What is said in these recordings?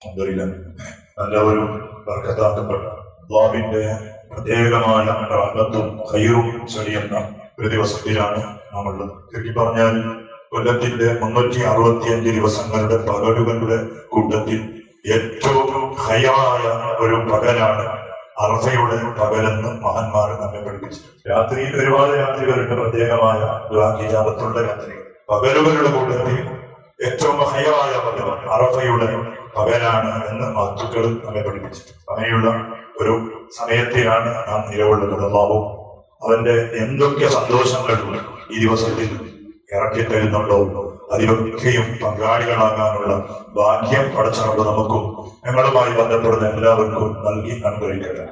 നല്ലവരും ബർക്കത്താക്കപ്പെട്ട അല്ലാഹുവിന്റെ പ്രത്യേകമായ റഹ്മത്തും ഖൈറും ചൊരിയുന്ന ഒരു ദിവസത്തിലാണ് നമ്മളുള്ളത്. ചുരുക്കി പറഞ്ഞാൽ കൊല്ലത്തിന്റെ 365 ദിവസങ്ങളുടെ പകലുകളുടെ കൂട്ടത്തിൽ ഏറ്റവും ഖൈറായ ഒരു പകലാണ് അറഫയുടെ പകലെന്ന് മഹാന്മാർ നമ്മെ പഠിപ്പിച്ചു. രാത്രിയിൽ ഒരുപാട് രാത്രികളുണ്ട്, പ്രത്യേകമായ ഇജാബത്തുള്ള രാത്രികൾ. പകലുകളുടെ കൂട്ടത്തിൽ ഏറ്റവും ഖൈറായ പകൽ അറഫയുടെ പകലാണ് എന്ന് മഹത്തുക്കൾ നമ്മെ പഠിപ്പിച്ചു. അങ്ങനെയുള്ള ഒരു സമയത്തിലാണ് നാം നിലകൊള്ളുന്നത്. അല്ലാഹു അവന്റെ എന്തൊക്കെ സന്തോഷങ്ങൾ ഈ ദിവസത്തിൽ ഇറക്കി തരുന്നുണ്ടോ അതിലൊക്കെയും പങ്കാളികളാകാനുള്ള ഭാഗ്യം പടച്ചറബ് നമുക്കും ഞങ്ങളുമായി ബന്ധപ്പെടുന്ന എല്ലാവർക്കും നൽകി അനുഗ്രഹിക്കട്ടെ.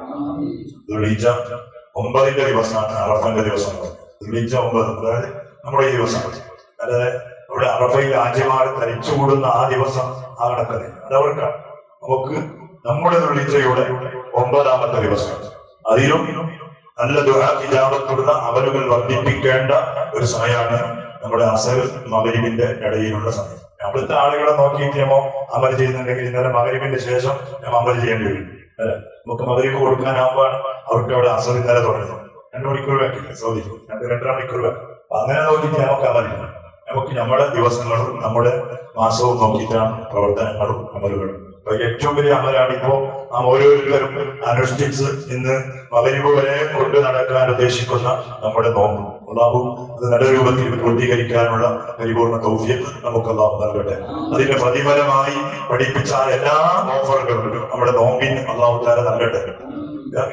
ദുൽഹിജ്ജ 9 ദിവസമാണ് അറഫന്റെ ദിവസം. ദുൽഹിജ്ജ 9, അതായത് നമ്മുടെ ഈ ദിവസം. അതായത് അവിടെ അറഫയിൽ ആദ്യമാർ തരിച്ചുകൂടുന്ന ആ ദിവസം ആ കണക്കത് അതവർക്കാണ്. നമുക്ക് നമ്മുടെ ദുൽഹിജ്ജയുടെ 9ാമത്തെ ദിവസം. അതിലും നല്ല ദുആ ഇജാബത്തുള്ള അമലുകൾ വർദ്ധിപ്പിക്കേണ്ട ഒരു സമയമാണ് നമ്മുടെ അസർ മഗ്‌രിബിന്റെ ഇടയിലുള്ള സമയം. അവിടുത്തെ ആളുകളെ നോക്കിയിട്ട് നമ്മൾ അമൽ ചെയ്യുന്നുണ്ടെങ്കിൽ ഇന്നലെ മഗ്‌രിബിന്റെ ശേഷം നമ്മൾ അമൽ ചെയ്യേണ്ടി വരും അല്ലെ. നമുക്ക് മഗ്‌രിബ് കൊടുക്കാനാകുമ്പോൾ അവർക്ക് അവിടെ അസർ ഇന്നലെ തുടങ്ങും. 2 മണിക്കൂർ വേണ്ടില്ല, സൗദിക്കും 2.5 മണിക്കൂർ വേണം. അങ്ങനെ നോക്കിയിട്ട് നമുക്ക് അമലില്ല. നമുക്ക് നമ്മുടെ ദിവസങ്ങളും നമ്മുടെ മാസവും നോക്കിയിട്ടാണ് പ്രവർത്തനങ്ങളും അമലുകളും. അപ്പൊ ഏറ്റവും വലിയ അമലാണ് ഇപ്പോ നാം ഓരോരുത്തരും അനുഷ്ഠിച്ച് ഇന്ന് മഗ്‌രിബ് വരെ കൊണ്ട് നടക്കാൻ ഉദ്ദേശിക്കുന്ന നമ്മുടെ നോമ്പ്. അല്ലാഹു അത് നല്ല രൂപത്തിൽ പൂർത്തീകരിക്കാനുള്ള പരിപൂർണ്ണ തൗഫീഖ് നമുക്ക് അല്ലാഹു നൽകട്ടെ. അതിന്റെ പ്രതിഫലമായി പഠിപ്പിച്ച എല്ലാ ഓഫറുകളും നമ്മുടെ നോമ്പിന് അല്ലാഹു തആല നൽകട്ടെ.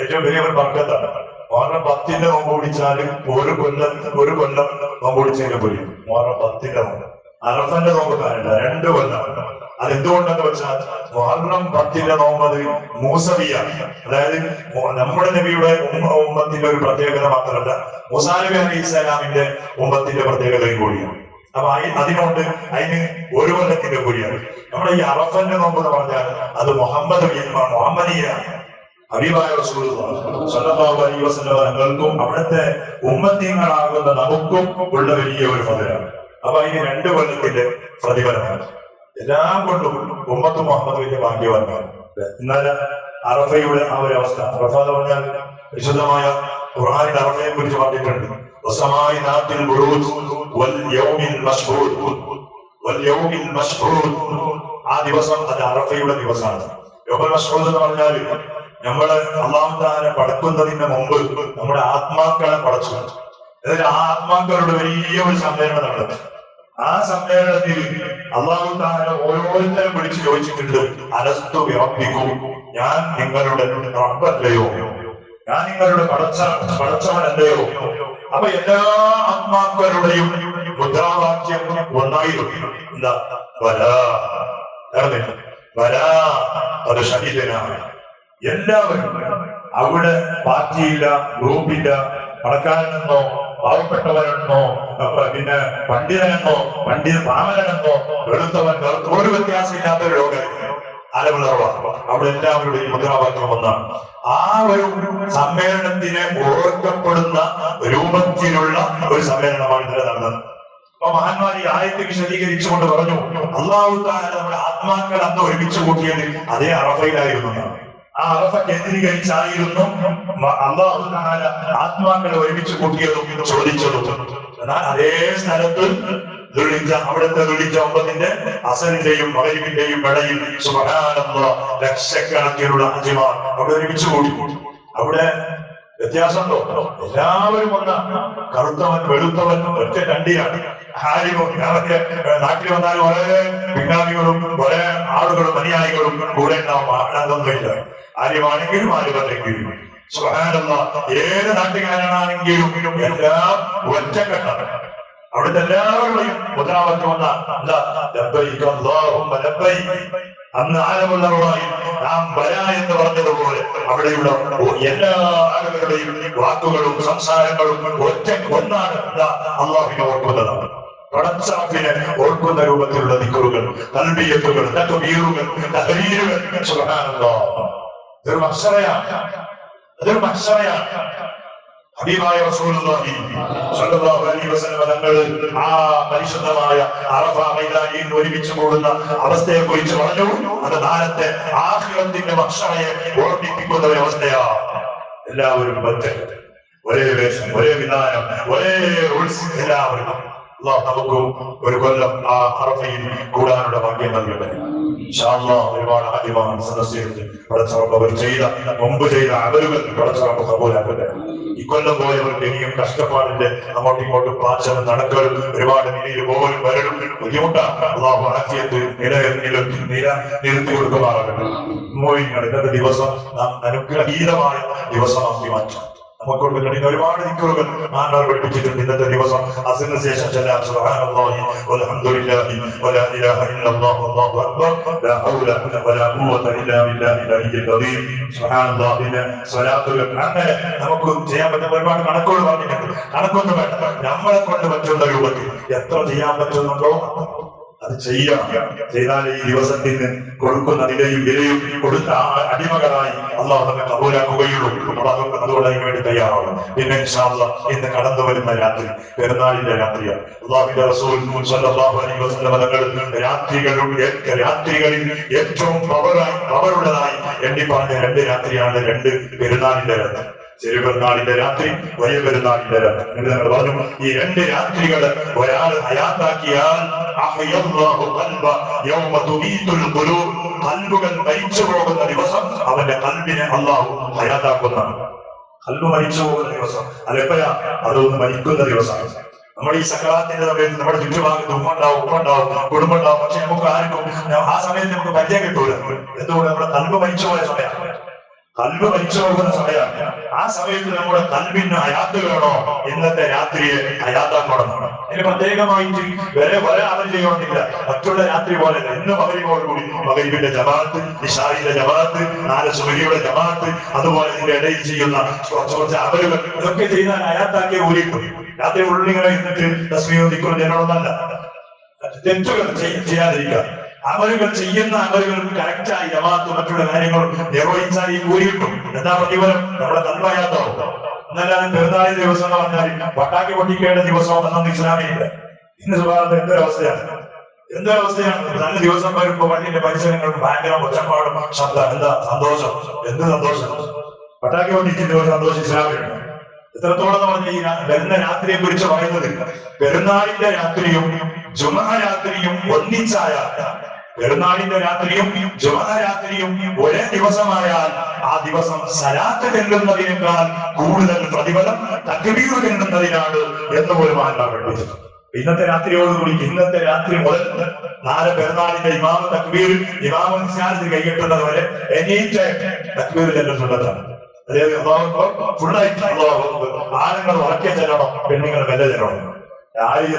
ഏറ്റവും വലിയ ഒരു ബർക്കത്താണ്. മുഹറം 10ന്റെ നോമ്പ് പിടിച്ചാൽ ഒരു കൊല്ലം നോമ്പ് പിടിച്ചതിനെ പോലും. മുഹറം 10ന്റെ നോമ്പ്, അറഫന്റെ നോമ്പ് കാര്യമില്ല, 2 കൊല്ലം. അതെന്തുകൊണ്ടെന്ന് വെച്ചാൽ മുഹറം 10ന്റെ നോമ്പ് അത് മൂസവിയാണ്. അതായത് നമ്മുടെ നബിയുടെ ഉമ്മത്തിന്റെ ഒരു പ്രത്യേകത മാത്രമല്ല, മൂസാ നബി അലൈഹിസ്സലാമിന്റെ ഉമ്മത്തിന്റെ പ്രത്യേകതയും കൂടിയാണ്. അപ്പൊ അതിനോട് അതിന് 1 കൊല്ലത്തിന്റെ കൂടിയാണ്. നമ്മുടെ ഈ അറഫന്റെ നോമ്പ് എന്ന് പറഞ്ഞാൽ അത് മുഹമ്മദീയാണ്. ഹബീബായ റസൂലുള്ളാഹി സ്വല്ലല്ലാഹു അലൈഹി വസല്ലം തങ്ങൾക്കും അവിടുത്തെ ഉമ്മത്തീങ്ങളാകുന്ന നമുക്കും ഉള്ള വലിയ ഒരു ഫضലാണ്. അപ്പൊ അതിന് 2 കൊല്ലത്തിന്റെ പ്രതിഫലമാണ്. എല്ലാം കൊണ്ടും ഉമ്മത്ത് മുഹമ്മദ് വലിയ ഭാഗ്യവാന്മാർ. എന്നാൽ അറഫയുടെ ആ ഒരു അവസ്ഥ, അറഫ എന്ന് പറഞ്ഞാൽ വിശുദ്ധമായ ഖുർആനിൽ അറഫയെ കുറിച്ച് പറഞ്ഞിട്ടുണ്ട്. വസമായി നാത്തിൽ ബുറൂജ് വൽ യൗമിൽ മശ്ഹൂദ് വൽ യൗമിൽ മശ്ഹൂദ്. ആ ദിവസം അത് അറഫയുടെ ദിവസമാണ്. യൗമുൽ മശ്ഹൂദ് എന്ന് പറഞ്ഞാൽ നമ്മള് അല്ലാഹു തആല പടക്കുന്നതിന് മുമ്പ് നമ്മുടെ ആത്മാക്കളെ പടച്ചു. അതായത് ആ ആത്മാക്കളുടെ വലിയ ഒരു സമ്മേളനം നടന്നു. ആ സമ്മേളനത്തിൽ അല്ലാഹു തആല ഓരോരുത്തരും വിളിച്ചു ചോദിച്ചിട്ടുണ്ട്, അലസ്തു ബിറബ്ബിക്കും, ഞാൻ നിങ്ങളുടെ റബ്ബല്ലയോ, ഞാൻ നിങ്ങളുടെ പടച്ചവനല്ലയോ? അപ്പൊ എല്ലാ ആത്മാക്കളുടെയും മുദ്രാവാക്യം ഒന്നായിരുന്നു. എന്താ? വലാ, വലാ അത് ഷഹീദനാണ്. എല്ലാവരും അവിടെ പാർട്ടിയില്ല, ഗ്രൂപ്പില്ല, പണക്കാരനെന്നോ പാവപ്പെട്ടവനെന്നോ പിന്നെ പണ്ഡിതനെന്നോ പാമരനെന്നോ വെളുത്തവൻ ഒരു വ്യത്യാസമില്ലാത്ത ഒരു ലോകമായിരുന്നു ആലമുള്ളവ. അവിടെ എല്ലാവരുടെയും മുദ്രാവാക്യം ഒന്നാണ്. ആ ഒരു സമ്മേളനത്തിനെ ഓർക്കപ്പെടുന്ന രൂപത്തിലുള്ള ഒരു സമ്മേളനമാണ് ഇന്നലെ നടന്നത്. അപ്പൊ മഹാന്മാർ ഈ ആയത്ത് വിശദീകരിച്ചുകൊണ്ട് പറഞ്ഞു, അല്ലാഹു തആല നമ്മുടെ ആത്മാക്കൾ അന്ന് ഒരുമിച്ച് കൂട്ടിയത് അതേ അറഫയിലായിരുന്നു. ആ അറഫ കേന്ദ്രീകരിച്ചായിരുന്നു അല്ലാഹു തആല ആത്മാക്കളെ ഒരുമിച്ച് കൂട്ടിയതും ചോദിച്ചതും. എന്നാൽ അതേ സ്ഥലത്ത് അവിടുത്തെ ദുൽഹിജ്ജ 9ന്റെ അസറിന്റെയും മഗ്‌രിബിന്റെയും ഇടയിൽ സുബ്ഹാനല്ലാഹ് ലക്ഷക്കണക്കിനുള്ള ഹാജിമാർ അവിടെ ഒരുമിച്ച് കൂടി. അവിടെ വ്യത്യാസമുണ്ടോ? എല്ലാവരും ഒന്ന് കറുത്തവൻ വെളുത്തവൻ ഒറ്റ കണ്ടിയാണ്. നാട്ടിൽ വന്നാൽ വളരെ പിന്നാമികളും കുറെ ആളുകളും അനുയായികളും കൂടെ ഉണ്ടാവുന്നില്ല. ആര്യമാണെങ്കിലും ആര്യമല്ലെങ്കിലും സുബ്ഹാനല്ലാഹ് ഏത് നാട്ടുകാരനാണെങ്കിലും എല്ലാം ഒറ്റക്കെട്ടാണ്. അവിടുത്തെ എല്ലാവരുടെയും മുദ്രാവാക്യം അന്ന് ആലമുള്ളവരായി നാം വരാ എന്ന് പറഞ്ഞതുപോലെ അവിടെയുള്ള എല്ലാ ആളുകളുടെയും വാക്കുകളും സംസാരങ്ങളും ഒന്നാണ് അല്ലാഹുവിനെ ഓർക്കുന്നതാണ്. പടച്ചറബിനെ ഓർക്കുന്ന രൂപത്തിലുള്ള ദിക്റുകൾ, തൽബിയത്തുകൾ, തക്ബീറുകൾ, തഹ്ലീലുകൾ. സുബ്ഹാനല്ലാഹ്, അതൊരു മഹ്ശറയാണ്. ഹബീബായ റസൂലുള്ളാഹി സ്വല്ലല്ലാഹു അലൈഹി വസല്ലം തങ്ങൾ ആ പരിശുദ്ധമായ അറഫ മൈതാനിയിൽ ഒരുമിച്ച് കൂടുന്ന അവസ്ഥയെ കുറിച്ച് പറഞ്ഞു. അത് നാളത്തെ ആഖിറത്തിന്റെ മഹ്ശറയെ ഓർമ്മിപ്പിക്കുന്ന ഒരു അവസ്ഥയാണ്. എല്ലാവരും ഒരേ വേഷം, ഒരേ വിധാനം, ഒരേ റൂൾസ്. എല്ലാവരും അല്ലാഹു നമുക്ക് ഒരു കൊല്ലം ആ അറഫയിൽ കൂടാനുള്ള ഭാഗ്യം നൽകട്ടെ. ഇൻഷാ അല്ലാഹ് ഒരുപാട് ഹാജിമാർ സദസ്സിലുണ്ട്. പടച്ചറബ് ചെയ്ത മുമ്പ് ചെയ്ത അമലുകൾ പടച്ചറബ് കബൂലാക്കട്ടെ. ഇക്കൊല്ലം പോയവർക്ക് ഇനിയും കഷ്ടപ്പാടിന്റെ അങ്ങോട്ടും ഇങ്ങോട്ടും പാച്ചലും നടക്കലും ഒരുപാട് നിലയിൽ പോകലും വരലും ബുദ്ധിമുട്ടാണ്. അല്ലാഹു ആഫിയത്ത് നിലനിർത്തി കൊടുക്കുമാറാകട്ടെ. ഇന്നത്തെ ദിവസം നാം അനുഗ്രഹീതമായ ദിവസമാക്കി മാറ്റാം. നമുക്കൊണ്ട് കഴിയുന്ന ഒരുപാട് ദിക്റുകൾ മാനവർ പഠിപ്പിച്ചിട്ടുണ്ട്. ഇന്നത്തെ ദിവസം അസ്റിന് ശേഷം ചൊല്ലാം സുബ്ഹാനല്ലാഹി വൽഹംദുലില്ലാഹി വലാ ഇലാഹ ഇല്ലല്ലാഹു വല്ലാഹു അക്ബർ ലാ ഹൗല വലാ ഖുവത ഇല്ലാ ബില്ലാഹിൽ അലിയ്യിൽ അദീം. സുബ്ഹാനല്ലാഹിന്റെ സ്വലാത്തുകൾ അങ്ങനെ നമുക്ക് ചെയ്യാൻ പറ്റുന്ന ഒരുപാട് കണക്കുകൾ പറഞ്ഞിട്ടുണ്ട്. കണക്കൊന്നും വേണ്ട, നമ്മളെ കൊണ്ട് പറ്റുന്ന രൂപത്തിൽ എത്ര ചെയ്യാൻ പറ്റുന്നുണ്ടോ അത് ചെയ്യണം. ചെയ്താൽ ഈ ദിവസത്തിന് കൊടുക്കുന്ന നിലയും വിലയും കൊടുത്ത അടിമകളായി അല്ലാഹു നമ്മെ കബൂലാക്കുകയുള്ളൂ. അതുകൊണ്ട് അതിന് വേണ്ടി തയ്യാറാവണം. പിന്നെ ഇൻഷാ അല്ലാഹ് ഇന്ന് കടന്നു വരുന്ന രാത്രി പെരുന്നാളിന്റെ രാത്രിയാണ്. അല്ലാഹുവിന്റെ റസൂൽ സ്വല്ലല്ലാഹു അലൈഹി വസല്ലം തങ്ങൾ രാത്രികളിൽ ഏറ്റവും പവറുള്ളതായി എണ്ണി പറഞ്ഞ 2 രാത്രിയാണ് 2 പെരുന്നാളിന്റെ രാത്രി. ചെറിയ പെരുന്നാളിന്റെ രാത്രി, വലിയ പെരുന്നാളിന്റെ രാത്രി. ഞങ്ങൾ പറഞ്ഞു ഈ 2 രാത്രികൾ ഒരാൾ ഹയാത്താക്കിയാൽ കൽബുകൾ മരിച്ചു പോകുന്ന ദിവസം അവന്റെ കൽബിനെ അല്ലാഹു ഹയാത്താക്കുന്നതാണ്. കൽബ് മരിച്ചു പോകുന്ന ദിവസം അതെപ്പോഴാ? അതൊന്ന് മരിക്കുന്ന ദിവസമാണ്. നമ്മുടെ ഈ സക്രാത്തിന്റെ സമയത്ത് നമ്മുടെ ചുറ്റുഭാഗത്ത് ഉമ്മുണ്ടാവും, ഉപ്പുണ്ടാവും, കുടുംബമുണ്ടാവും. പക്ഷെ നമുക്ക് ആർക്കും ആ സമയത്ത് നമുക്ക് പരിചയം കിട്ടൂല. എന്തുകൊണ്ട്? നമ്മുടെ കൽബ് മരിച്ചു പോയ സമയമാണ്. കൽബ് മരിച്ചു പോകുന്ന സമയമാണ്. ആ സമയത്ത് നമ്മുടെ കൽബിന് ഹയാത്ത് വേണോ? ഇന്നത്തെ രാത്രിയെ ഹയാത്താക്കണം. അതിന് പ്രത്യേകമായിട്ട് വേറെ അമൽ ചെയ്യണമെന്നില്ല. മറ്റുള്ള രാത്രി പോലെ ഇന്ന് മഗ്‌രിബോടുകൂടി മഗ്‌രിബിന്റെ ജമാഅത്ത്, ഇശാഇന്റെ ജമാഅത്ത്, 4 സുബ്ഹിയുടെ ജമാഅത്ത്, അതുപോലെ ഇതിന്റെ ഇടയിൽ ചെയ്യുന്ന കുറച്ച് അമലുകൾ ഇതൊക്കെ ചെയ്താൽ ഹയാത്താക്കിയ കൂലിയിട്ടും. രാത്രി ഉള്ളിങ്ങനെ ഇരുന്നിട്ട് തസ്ബീഹും ദിക്റും ചെയ്യണമെന്നല്ല. തെറ്റുകൾ ചെയ്യാതിരിക്കുക. അമലുകൾ ചെയ്യുന്ന അമലുകൾക്ക് കറക്റ്റായി ജമാഅത്ത് മറ്റുള്ള കാര്യങ്ങളും നിർവഹിച്ചാൽ ഈ കൂലി കിട്ടും. എന്താ പ്രതിഫലം? നമ്മുടെ കൽബയാത്താവും. എന്നല്ലാതെ പെരുന്നാളി ദിവസം എന്ന് പറഞ്ഞാൽ പട്ടാക്കി പൊട്ടിക്കേണ്ട ദിവസം എന്നൊന്നും ഇസ്ലാമില്ല. ഇന്ന് സ്വഭാവത്തിൽ എന്തൊരവസ്ഥയാണ്! നല്ല ദിവസം വരുമ്പോ പള്ളിന്റെ പരിസരങ്ങളും ഭയങ്കര ഒച്ചപ്പാടും ശബ്ദം. എന്താ സന്തോഷം! എന്ത് സന്തോഷം! പട്ടാക്കി പൊട്ടിക്കുന്ന ഒരു സന്തോഷം ഇസ്ലാമിലുണ്ട്. എത്രത്തോളം പറഞ്ഞ ഈ വരുന്ന രാത്രിയെ കുറിച്ച് പറയുന്നത് പെരുന്നാളിന്റെ രാത്രിയും ജുമുഅ രാത്രിയും ഒന്നിച്ചായ, പെരുന്നാളിന്റെ രാത്രിയും ജുമുഅ രാത്രിയും ഒരേ ദിവസമായാൽ ആ ദിവസം സലാത്ത് ചെല്ലുന്നതിനേക്കാൾ കൂടുതൽ പ്രതിഫലം തക്ബീർ ചെല്ലുന്നതിനാണ് എന്ന് പോലും ആക്കാൻ പഠിപ്പിച്ചത്. ഇന്നത്തെ രാത്രിയോടുകൂടി, ഇന്നത്തെ രാത്രി മുതൽ 4 പെരുന്നാളിന്റെ ഇമാമ് തക്ബീർ, ഇമാമ് നിസ്കാരത്തിൽ കൈകെട്ടുന്നത് വരെ എനീറ്റ് തക്ബീർ ചെല്ലുന്നുള്ളതാണ്. അതായത് ഫുള്ളായിട്ട് ആണുങ്ങൾ ഉറക്കെ ചെല്ലണം, പെണ്ണുങ്ങൾ മെല്ലെ ചെല്ലണം. ആര്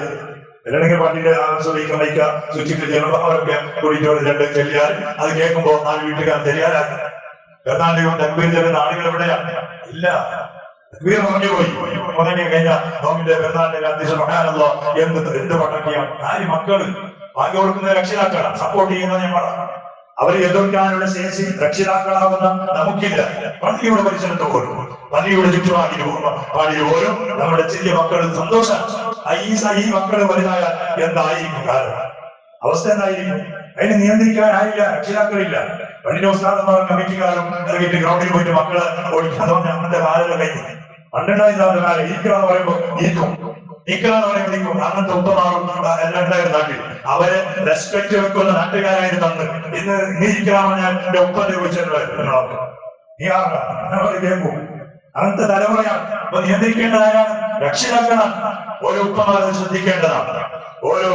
അല്ലെങ്കിൽ പണ്ടിന്റെ ആവശ്യം വയ്ക്കുക, സ്വിച്ചിട്ട് ചെല്ലുമ്പോൾ അവരൊക്കെ കൂടിയിട്ട് 2 ചെല്ലിയാൽ അത് കേൾക്കുമ്പോ 4 വീട്ടുകാർ ചെല്ലിയാലാക്കി. പെരുന്നാളിലും തക്ബീർ ചെല്ലുന്ന ആളുകൾ എവിടെയാണ്? ഇല്ല. തക്ബീർ പറഞ്ഞു പോയി. മുതലേ കഴിഞ്ഞ നോമിന്റെ പെരുന്നാളിന്റെ രാത്രി സുബ്ഹാനല്ലാഹ് എന്ത് പട്ടക്കിയാണ്. 4 മക്കള് ഭാഗ്യം കൊടുക്കുന്ന രക്ഷിതാക്കളാണ്, സപ്പോർട്ട് ചെയ്യുന്ന ഞങ്ങളാണ്. അവരെ എതിർക്കാനുള്ള ശേഷി രക്ഷിതാക്കളാകുന്ന നമുക്കില്ല. പള്ളിയുടെ പരിസരത്ത് പോലും, പള്ളിയുടെ ചുറ്റുപാടിലും നമ്മുടെ ചെറിയ മക്കൾ സന്തോഷം. ഈ മക്കൾ വലുതായാൽ എന്തായിരിക്കും കാരണം? അവസ്ഥ എന്തായിരിക്കും? അതിനെ നിയന്ത്രിക്കാനായില്ല, രക്ഷിതാക്കളില്ല. പള്ളിയുടെ ഉസ്താദന്മാർ കമ്മിറ്റിക്കാരും ഇറങ്ങിയിട്ട് ഗ്രൗണ്ടിൽ പോയിട്ട് മക്കളെ ഓടിക്കാതെ അങ്ങനത്തെ കാലം കഴിഞ്ഞു. പണ്ടുണ്ടായിരുന്ന കാലം ഇരിക്കണമെന്ന് പറയുമ്പോൾ ഇരിക്കും, നിൽക്കണമെന്ന് പറയുമ്പോൾ നിൽക്കും. അങ്ങനത്തെ ഉപ്പമാറും എല്ലാം ഉണ്ടായിരുന്നു നാട്ടിൽ. അവരെ റെസ്പെക്ട് വെക്കുന്ന നാട്ടുകാരായിരുന്നു അന്ന്. ഇന്ന് നീ ഇരിക്കണമെന്ന് ഞാൻ എന്റെ ഉപ്പന്റെ ചോദിച്ചിട്ടുണ്ടായിരുന്നു. നീ കേൾക്കും. അങ്ങനത്തെ തലമുറയാണ്. അപ്പൊ നിയന്ത്രിക്കേണ്ടതാരാണ്? രക്ഷിതാക്കളാണ്. ഓരോ ഉപ്പമാരെ ശ്രദ്ധിക്കേണ്ടതാണ്. ഓരോ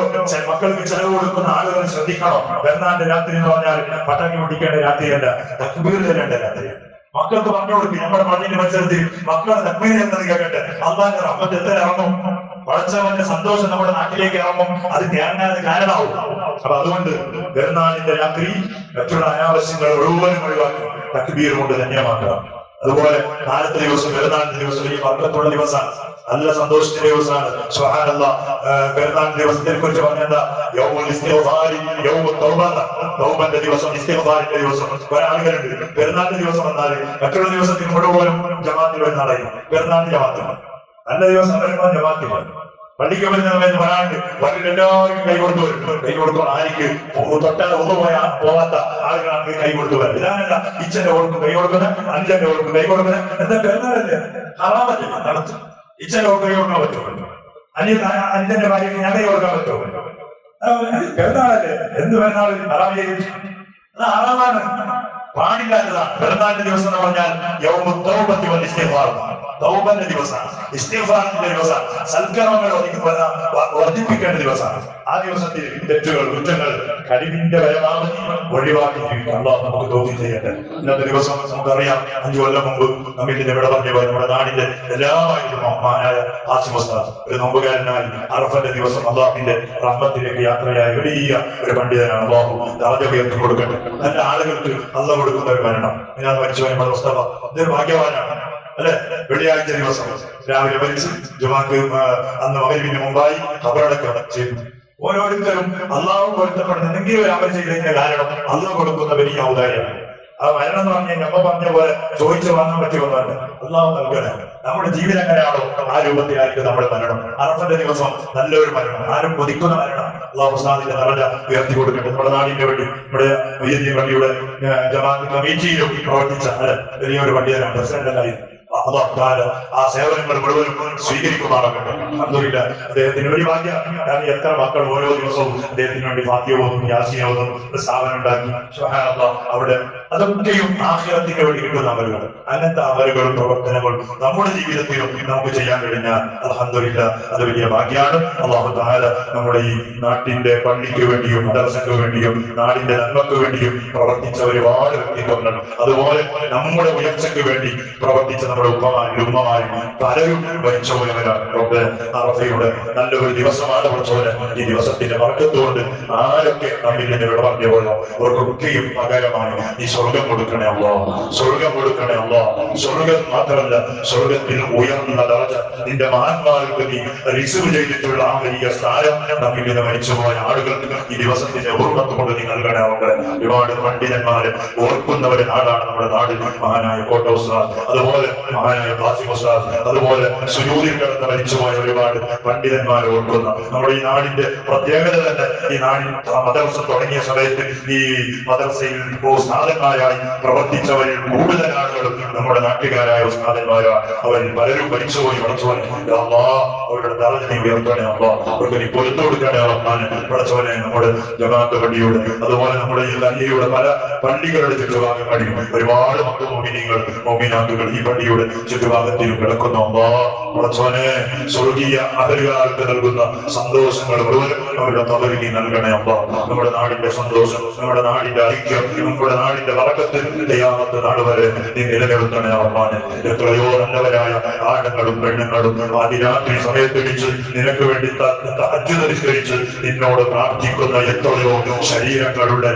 മക്കൾക്ക് ചെലവ് കൊടുക്കുന്ന ആളുകൾ ശ്രദ്ധിക്കണം. പെരുന്നാളിന്റെ രാത്രി എന്ന് പറഞ്ഞാൽ പട്ടാക്കി പൊട്ടിക്കേണ്ട രാത്രിയല്ല, തക്ബീർ ചെല്ലേണ്ട രാത്രിയാണ്. മക്കൾക്ക് പറഞ്ഞു കൊടുക്കും. നമ്മുടെ പള്ളിന്റെ മത്സരത്തിൽ മക്കളെ തക്ബീർ ചെല്ലുന്നത് കേട്ടെ അല്ലാഹുവിന്റെ റഹ്മത്ത് എത്ര ഇറങ്ങും, പടച്ചവന്റെ സന്തോഷം നമ്മുടെ നാട്ടിലേക്ക് ഇറങ്ങും. അത് കാരണമാവും. അപ്പൊ അതുകൊണ്ട് പെരുന്നാളിന്റെ രാത്രി മറ്റുള്ള അനാവശ്യങ്ങൾ മുഴുവനും ഒഴിവാക്കി തക്ബീർ കൊണ്ട് ധന്യമാക്കണം. അതുപോലെ നാളത്തെ ദിവസം പെരുന്നാളിന്റെ ദിവസം ഈ വർക്കത്തുള്ള ദിവസമാണ്. നല്ല സന്തോഷത്തിന്റെ ദിവസമാണ്. സുബ്ഹാനല്ലാഹ്, പെരുന്നാൾ ദിവസത്തെ കുറിച്ച് പറഞ്ഞെന്താ, യൗമുൽ ഇസ്തിഗ്ഫാരി യൗമുൽ തൗബ, തൗബന്റെ ദിവസം, ഇസ്തിഗ്ഫാറിന്റെ ദിവസം. കുറെ ആളുകളുണ്ട് പെരുന്നാളിന്റെ ദിവസം വന്നാൽ മറ്റുള്ള ദിവസത്തിൽ മുഴുവനും ജമാഅത്തിൽ വരുന്നതായി. പെരുന്നാളിന്റെ ജമാഅത്ത് നല്ല ദിവസം വരുമ്പോൾ ജമാഅത്തിൽ പള്ളിക്ക് വരുന്ന പറയാണ്ട് എല്ലാവർക്കും കൈ കൊടുത്തു വരും. കൈ കൊടുക്കും ആർക്ക് തൊട്ടാൽ ഒന്നു പോകാത്ത ആളുകളാണ് കൈ കൊടുത്തു വരും. ഇതാണല്ല ഇച്ഛന്റെ കൊടുക്കും കൈ കൊടുക്കുന്നത്, അഞ്ചന്റെ കൊടുക്കും കൈ കൊടുക്കുന്നത്. എന്താ പെരുന്നാളല്ലേ, ഹറാമല്ലേ നടത്തും. ഇച്ഛന്റെ കൊടുക്കും കൈ കൊടുക്കാൻ പറ്റുമോ? അഞ്ചന്റെ ഭാര്യക്ക് ഞാൻ കൈ കൊടുക്കാൻ പറ്റുമോ? പെരുന്നാളല്ലേ, എന്ത് പെരുന്നാൾ ഹറാം ചെയ്തു? അത് ഹറാമാണ്, പാടില്ലാത്തതാണ്. പെരുന്നാളിന്റെ ദിവസം എന്ന് പറഞ്ഞാൽ യൗമു തൗബത്തി വൽ ഇസ്തിഗ്ഫാർ, തൗബന്റെ ദിവസമാണ്, ഇസ്തിഗ്ഫാറിന്റെ ദിവസമാണ്, സൽക്കർമ്മങ്ങൾ വർദ്ധിപ്പിക്കേണ്ട ദിവസമാണ്. ആ ദിവസത്തിൽ തെറ്റുകൾ, കുറ്റങ്ങൾ, കഴിവിന്റെ പരമാവധി ഒഴിവാക്കി ജീവിക്കാം. അല്ലാഹു നമുക്ക് തൗഫീഖ് ചെയ്യട്ടെ. ഇന്നത്തെ ദിവസം നമുക്കറിയാം, 5 കൊല്ലം മുമ്പ് നമ്മിന്റെ ഇവിടെ പറഞ്ഞു പോയി നമ്മുടെ നാടിന്റെ എല്ലാവരും മഹാനായ ആസിം ഉസ്താദ് ഒരു നോമ്പുകാരനായി അറഫന്റെ ദിവസം അല്ലാഹുവിന്റെ റഹ്മത്തിലേക്ക് യാത്രയായ വലിയ ഒരു പണ്ഡിതനാണ്. അല്ലാഹു ദറജ ഉയർത്തി കൊടുക്കട്ടെ. നല്ല ആളുകൾക്ക് അല്ലാഹു കൊടുക്കുന്ന ഒരു മരണം. ഞാൻ മരിച്ചുപോയ നമ്മുടെ മുസ്തഫ ഇതൊരു ഭാഗ്യവാനാണ് അല്ലെ. വെള്ളിയാഴ്ച ദിവസം രാവിലെ മരിച്ച് ജുമാക്ക് അന്ന് മഗ്‌രിബിന് മുമ്പായി ഖബറടക്കം ചെയ്തു. ഓരോരുത്തരും അള്ളാഹു പൊരുത്തപ്പെടുന്ന എന്തെങ്കിലും ഒരു അമൽ ചെയ്തതിന്റെ കാരണം അള്ളാഹു കൊടുക്കുന്ന വലിയ ഔദാര്യമാണ്. ആ മരണം എന്ന് പറഞ്ഞാൽ നമ്മ പറഞ്ഞ പോലെ ചോദിച്ചു വാങ്ങാൻ പറ്റിയൊന്നല്ല, അള്ളാഹു നൽകണം. നമ്മുടെ ജീവിതം എങ്ങനെയാണോ ആ രൂപത്തിലായിരിക്കും നമ്മുടെ മരണം. അറഫന്റെ ദിവസം നല്ലൊരു മരണം, ആരും കൊതിക്കുന്ന മരണം. അള്ളാഹു ഉസ്താദിന്റെ ദറജ ഉയർത്തി കൊടുക്കട്ടെ. നമ്മുടെ നാടിന്റെ വേണ്ടി, നമ്മുടെ വൈദ്യ പള്ളിയുടെ ജമാഅത്ത് കമ്മിറ്റിയിലും പ്രവർത്തിച്ച വലിയൊരു പണ്ഡിതനാണ്, പ്രസിഡന്റായി. ആ സേവനങ്ങൾ മുഴുവനും സ്വീകരിക്കുമാറാകട്ടെ. അൽഹംദുലില്ലാഹ്, അദ്ദേഹത്തിന് ഒരു ഭാഗ്യം. എത്ര മക്കൾ ഓരോ ദിവസവും അദ്ദേഹത്തിന് വേണ്ടി ഫാത്തിഹയും യാസീനും സ്ഥാപനം ഉണ്ടാക്കി. സുബ്ഹാനല്ലാഹ്, അവിടെ അതൊക്കെയും ആഖിറത്തിന് വേണ്ടി കിട്ടുന്ന അമലുകൾ. അങ്ങനത്തെ അമലുകളും പ്രവർത്തനങ്ങളും നമ്മുടെ ജീവിതത്തിലും നമുക്ക് ചെയ്യാൻ കഴിഞ്ഞാൽ അൽഹംദുലില്ലാഹ് അത് വലിയ ഭാഗ്യമാണ്. അല്ലാഹു തആല നമ്മുടെ ഈ നാട്ടിന്റെ പള്ളിക്ക് വേണ്ടിയും മദ്രസയ്ക്ക് വേണ്ടിയും നാടിന്റെ നന്മക്ക് വേണ്ടിയും പ്രവർത്തിച്ച ഒരുപാട് വ്യക്തിത്വങ്ങൾ, അതുപോലെ നമ്മുടെ ഉയർച്ചയ്ക്ക് വേണ്ടി പ്രവർത്തിച്ച നമ്മുടെ ഉമ്മമാരും പലരും മരിച്ചുപോയവരാണ്. അറഫയുടെ നല്ലൊരു ദിവസമാണ് പഠിച്ചവര്. ഈ ദിവസത്തിന്റെ വർക്കത്തുകൊണ്ട് ആരൊക്കെ നമ്മിൽ നിന്ന് വിട പറഞ്ഞു പോയോ അവർക്കൊക്കെയും പകരമായി ഈ സ്വർഗം കൊടുക്കണേ അല്ലാഹ്, സ്വർഗം കൊടുക്കണേ അല്ലാഹ്. സ്വർഗം മാത്രമല്ല, സ്വർഗത്തിൽ ഉയർന്ന ദറജ നിന്റെ മഹാന്മാർക്ക് നീ റിസീവ് ചെയ്തിട്ടുള്ള ആ വലിയ സ്ഥാനം നമ്മിൽ നിന്ന് മരിച്ചുപോയ ആളുകൾക്ക് ഈ ദിവസത്തിന്റെ ഓർമ്മത്ത് കൊണ്ട് നീ നൽകണേ. ഒരുപാട് പണ്ഡിതന്മാര് ഓർക്കുന്നവരെ നാടാണ് നമ്മുടെ നാട്. മഹാനായ കോട്ട ഉസ്താദ്, അതുപോലെ മഹാനായ ഖാസിം ഉസ്താദ്, അതുപോലെ സുജൂദിൽ കിടന്ന് മരിച്ചുപോയ ഒരുപാട് പണ്ഡിതന്മാരെ ഓർക്കുന്ന നമ്മുടെ ഈ നാടിന്റെ പ്രത്യേകത തന്നെ. ഈ നാടിൽ മദ്രസ തുടങ്ങിയ സമയത്ത് ഈ മദ്രസയിൽ ഉസ്താദന്മാരായി പ്രവർത്തിച്ചവരിൽ കൂടുതൽ ആളുകളും നമ്മുടെ നാട്ടുകാരായ ഉസ്താദന്മാരാണ്. അവരിൽ പലരും മരിച്ചുപോയി. പഠിച്ചവനെ അവരുടെ ദറജ നീ ഉയർത്തണേ അല്ലാഹ്, അവർക്ക് നീ പൊരുത്തു കൊടുക്കണേ റഹ്മാനെ. പഠിച്ചവനെ നമ്മുടെ ജമാഅത്ത് പള്ളിയുടെ, അതുപോലെ നമ്മുടെ ഈ അന്യയുടെ പല പള്ളികളുടെ ചുറ്റുഭാഗങ്ങളിൽ ഒരുപാട് മക്കൾ മോമിനാത്തുകൾ ഈ പള്ളിയുടെ ചുറ്റുഭാഗത്തിലും കിടക്കുന്ന അല്ലാഹ്, പഠിച്ചവനെ സ്വർഗീയ അഹലുകാർക്ക് നൽകുന്ന സന്തോഷങ്ങൾ മുഴുവൻ അവരുടെ തവരിൽ നൽകണേ അല്ലാഹ്. നമ്മുടെ നാടിന്റെ സന്തോഷം, നമ്മുടെ നാടിന്റെ ഐക്യം, നമ്മുടെ നാടിന്റെ വറക്കത്തിൽ ഖിയാമത്ത് നാൾ വരെ നീ നിലനിർത്തണേ റഹ്മാനെ. എത്രയോ നല്ലവരായ ആണുങ്ങളും പെണ്ണുങ്ങളും ആദിരാത്രി സമയത്തെണിച്ച് നിനക്ക് വേണ്ടി തഹജ്ജുദ് നിസ്കരിച്ച് നിന്നോട് പ്രാർത്ഥിക്കുന്ന എത്രയോ ശരീരങ്ങളുടെ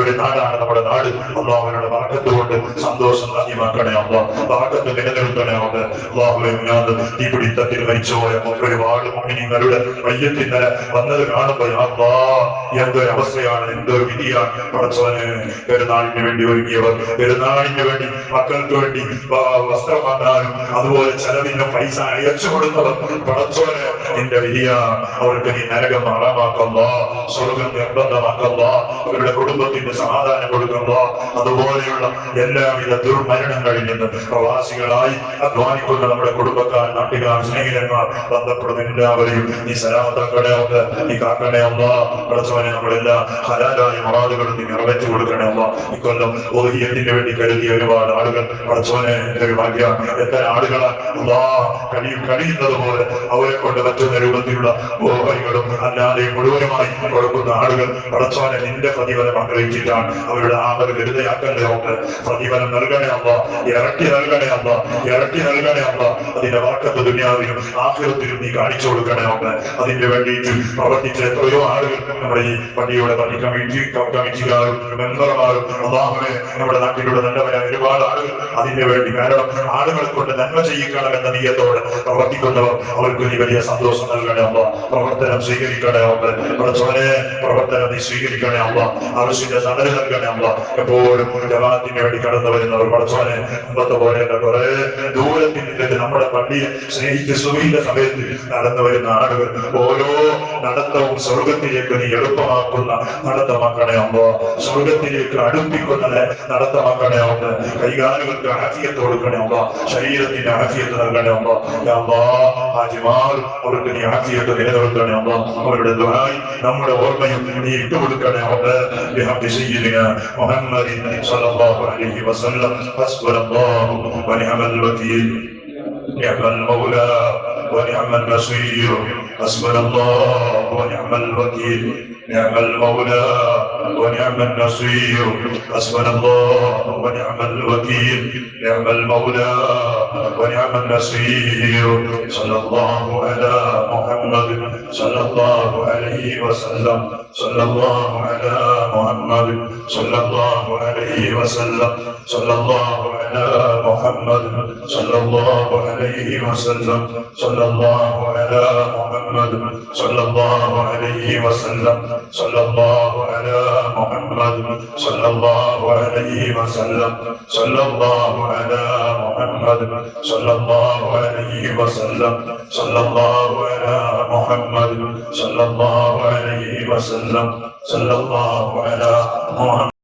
ഒരു നാടാണ് നമ്മുടെ നാട്. അല്ലാഹ് അവരുടെ വറക്കത്ത് കൊണ്ട് സന്തോഷം സാധ്യമാക്കണേ അല്ലാഹ്, വറക്കത്ത് നിലനിർത്തണേ അല്ലാഹുവേ. ഈ പിടിത്തത്തിൽ മരിച്ചുപോയ ഒരുപാട് മുഅ്മിനീങ്ങളുടെ മയ്യത്തിന്നല വന്നത് കാണുമ്പോൾ അല്ലാഹ് എന്തൊരു അവസ്ഥയാണ്, എന്തൊരു വിധിയാണ്. പഠിച്ചവനെ പെരുന്നാളിന് വേണ്ടി ഒരുങ്ങിയവർ, പെരുന്നാളിന് വേണ്ടി മക്കൾക്ക് വേണ്ടി വസ്ത്രം വാങ്ങാനും അതുപോലെ ചെലവിന് പൈസ അയച്ചു കൊടുത്തവർ, പഠിച്ചവനെ നിന്റെ വിധിയാണ്. അവർക്ക് നീ നരകം ഹറാമാക്കല്ല, സ്വർഗം നിർബന്ധമാക്കല്ല, അവരുടെ കുടുംബത്തിന്റെ സമാധാനം കൊടുക്കല്ല. അതുപോലെയുള്ള എല്ലാവിധ ദുർമരണങ്ങളിൽ നിന്ന് പ്രവാസികളായി അധ്വാനിക്കുന്ന നമ്മുടെ കുടുംബക്കാർ, നാട്ടുകാർ, സ്നേഹിതന്മാർ, ബന്ധപ്പെടുന്ന എല്ലാവരെയും നീ സലാമത്താക്കണേ, നീ കാക്കണേ അല്ലാഹ്. പഠിച്ചവനെ നമ്മളെല്ലാ ഹലാലായ മറാദുകളും നീ നിറവേറ്റി കൊടുക്കണേ അല്ലാഹ്. ഇക്കൊല്ലം ഉദ്ഹിയ്യത്തിന് വേണ്ടി കരുതിയ ഒരുപാട് ആളുകൾ, പഠിച്ചവനെ ഒരു ഭാഗ്യം. എത്ര ആളുകളാണ് കഴിയുന്നത് പോലെ അവരെ കൊണ്ട് പറ്റുന്ന രൂപത്തിലുള്ള ഓഹരികളും അല്ലാതെ മുഴുവനുമായി കൊടുക്കുന്ന ആളുകൾ, പഠിച്ചവനെ നിന്റെ പ്രതിഫലം ആഗ്രഹിച്ചിട്ടാണ് അവരുടെ ആമൽ വെറുതെയാക്കണ്ടേ. പ്രതിഫലം നൽകണേ അല്ലാഹ്, ഇറക്കി നൽകണേ അല്ലാഹ്. അല്ല, ഇരട്ടി നൽകണേ അല്ല. അതിന്റെ വർക്കത്ത് ദുനിയാവിലും ആഖിറത്തിലും നീ കാണിച്ചു കൊടുക്കണേ അല്ല. അതിന്റെ വേണ്ടിയിട്ട് പ്രവർത്തിച്ച എത്രയോ ആളുകൾ നമ്മുടെ ഈ പള്ളിയുടെ പള്ളി കമ്മിറ്റിക്കാരും മെമ്പർമാരും അല്ലാഹുവേ നമ്മുടെ നാട്ടിലുള്ള നല്ലവരായ ഒരുപാട് ആളുകൾ അതിന്റെ വേണ്ടി, കാരണം ആളുകളെ കൊണ്ട് നന്മ ചെയ്യിക്കണമെന്ന നീയത്തോടെ പ്രവർത്തിക്കുന്നവർ, അവർക്ക് നീ വലിയ സന്തോഷം നൽകണേ അല്ല. പ്രവർത്തനം സ്വീകരിക്കണേ അല്ല. പടച്ചവനെ പ്രവർത്തനം നീ സ്വീകരിക്കണേ അല്ല. ആവശ്യത്തിന്റെ തണല് നൽകണേ അല്ല. എപ്പോഴും ജമാഅത്തിന് വേണ്ടി കടന്നു വരുന്നവർ പടച്ചവനെ മുമ്പത്തെ പോലെയല്ല, കുറെ ദൂരത്തിൽ നിന്നിട്ട് നമ്മുടെ പള്ളിയെ സ്നേഹിച്ച് സുഖിന്റെ സമയത്ത് നടന്നു വരുന്ന ആളുകൾ ഓരോ നടത്തവും സ്വർഗത്തിലേക്ക് നീ എളുപ്പമാക്കുന്ന നടത്തമാക്കണേ അല്ല. സ്വർഗത്തിലേക്ക് അടുപ്പിക്കുന്ന നടത്തമാക്കണേ അല്ല. കൈകാലുകൾക്ക് ആഫിയത്ത് കൊടുക്കണേ അല്ല. ശരീരത്തിന്റെ ആഫിയത്ത് നൽകണേ അല്ല. ഹാജിമാർ അവർക്ക് നീ ആഫിയത്ത് നിലനിർത്തണേ അല്ല. അവരുടെ ദുആയും നമ്മുടെ ഓർമ്മയും നീ ഇട്ടുകൊടുക്കണേ അല്ല. ബിഹഖി സയ്യിദിനാ മുഹമ്മദിൻ സ്വല്ലല്ലാഹു അലൈഹി വസല്ലം. ഹസ്ബുനല്ലാഹു വനിഅമൽ വകീൽ. നിഅമൽ മൗലാ ونعم النصير. حسبنا الله ونعم الوكيل. نعم المولى ونعم النصير. حسبنا الله ونعم الوكيل. نعم المولى ونعم النصير. صلى الله على محمد صلى الله عليه وسلم. صلى الله على محمد صلى الله عليه وسلم. صلى الله على محمد صلى الله عليه وسلم. صلى الله على محمد صلى الله عليه وسلم. صلى الله على محمد صلى الله عليه وسلم. صلى الله على محمد صلى الله عليه وسلم. صلى الله على محمد صلى الله عليه وسلم. صلى الله على محمد.